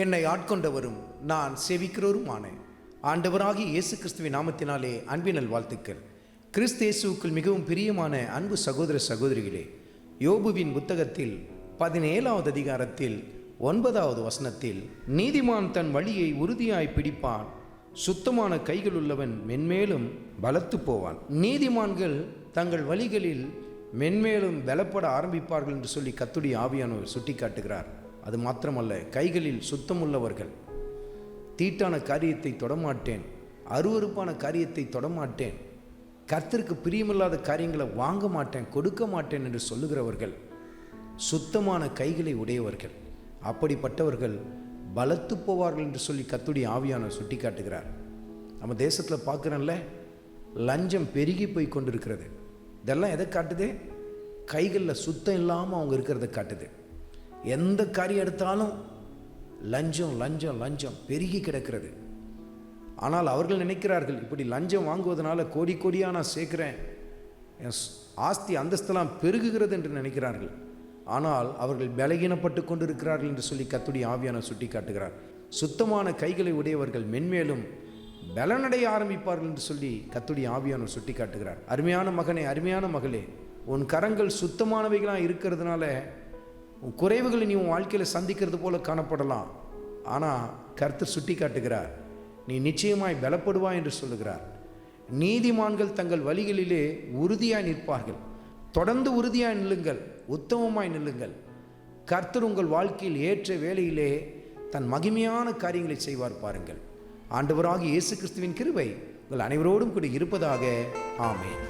என்னை ஆட்கொண்டவரும் நான் செவிக்கிறோருமான ஆண்டவராகிய இயேசு கிறிஸ்துவின் நாமத்தினாலே அன்பினல் வாழ்த்துக்கள். கிறிஸ்து இயேசுவுக்குள் மிகவும் பிரியமான அன்பு சகோதர சகோதரிகளே, யோபுவின் புத்தகத்தில் 17வது அதிகாரத்தில் 9வது வசனத்தில், நீதிமான் தன் வழியை உறுதியாய் பிடிப்பான், சுத்தமான கைகள் உள்ளவன் மென்மேலும் பலத்து போவான். நீதிமான்கள் தங்கள் வழிகளில் மென்மேலும் பலப்பட ஆரம்பிப்பார்கள் என்று சொல்லி கர்த்தருடைய ஆவியானவர் சுட்டி காட்டுகிறார். அது மாத்திரமல்ல, கைகளில் சுத்தமுள்ளவர்கள். தீட்டான காரியத்தை தொடமாட்டேன், அருவருப்பான காரியத்தை தொடமாட்டேன், கர்த்தருக்கு பிரியமில்லாத காரியங்களை வாங்க மாட்டேன், கொடுக்க மாட்டேன் என்று சொல்லுகிறவர்கள் சுத்தமான கைகளை உடையவர்கள். அப்படிப்பட்டவர்கள் பலத்து போவார்கள் என்று சொல்லி கர்த்தருடைய ஆவியானவர் சுட்டி காட்டுகிறார். நம்ம தேசத்தில் பார்க்குறோம்ல, லஞ்சம் பெருகி போய் கொண்டிருக்கிறது. இதெல்லாம் எதை காட்டுது? கைகளில் சுத்தம் இல்லாமல் அவங்க இருக்கிறத காட்டுது. எந்த காரியம் எடுத்தாலும் லஞ்சம் லஞ்சம் லஞ்சம் பெருகி கிடக்கிறது. ஆனால் அவர்கள் நினைக்கிறார்கள், இப்படி லஞ்சம் வாங்குவதனால கோடி கோடியாக நான் சேர்க்கிறேன், என் ஆஸ்தி அந்தஸ்தெல்லாம் பெருகுகிறது என்று நினைக்கிறார்கள். ஆனால் அவர்கள் பலகீனப்பட்டு கொண்டு இருக்கிறார்கள் என்று சொல்லி கர்த்தருடைய ஆவியானவர் சுட்டி காட்டுகிறார். சுத்தமான கைகளை உடையவர்கள் மென்மேலும் பலனடைய ஆரம்பிப்பார்கள் என்று சொல்லி கர்த்தருடைய ஆவியானவர் சுட்டி காட்டுகிறார். அருமையான மகனே, அருமையான மகளே, உன் கரங்கள் சுத்தமானவைகளாக இருக்கிறதுனால உன் குறைவுகளை நீ உன் வாழ்க்கையில் சந்திக்கிறது போல காணப்படலாம். ஆனால் கர்த்தர் சுட்டி காட்டுகிறார், நீ நிச்சயமாய் பலப்படுவாய் என்று சொல்லுகிறார். நீதிமான்கள் தங்கள் வழிகளிலே உறுதியாய் நிற்பார்கள். தொடர்ந்து உறுதியாய் நில்லுங்கள், உத்தமமாய் நில்லுங்கள். கர்த்தர் உங்கள் வாழ்க்கையில் ஏற்ற வேளையிலே தன் மகிமையான காரியங்களை செய்வார். பாருங்கள். ஆண்டவராகிய இயேசு கிறிஸ்துவின் கிருபை உங்கள் அனைவரோடும் கூட இருப்பதாக. ஆமென்.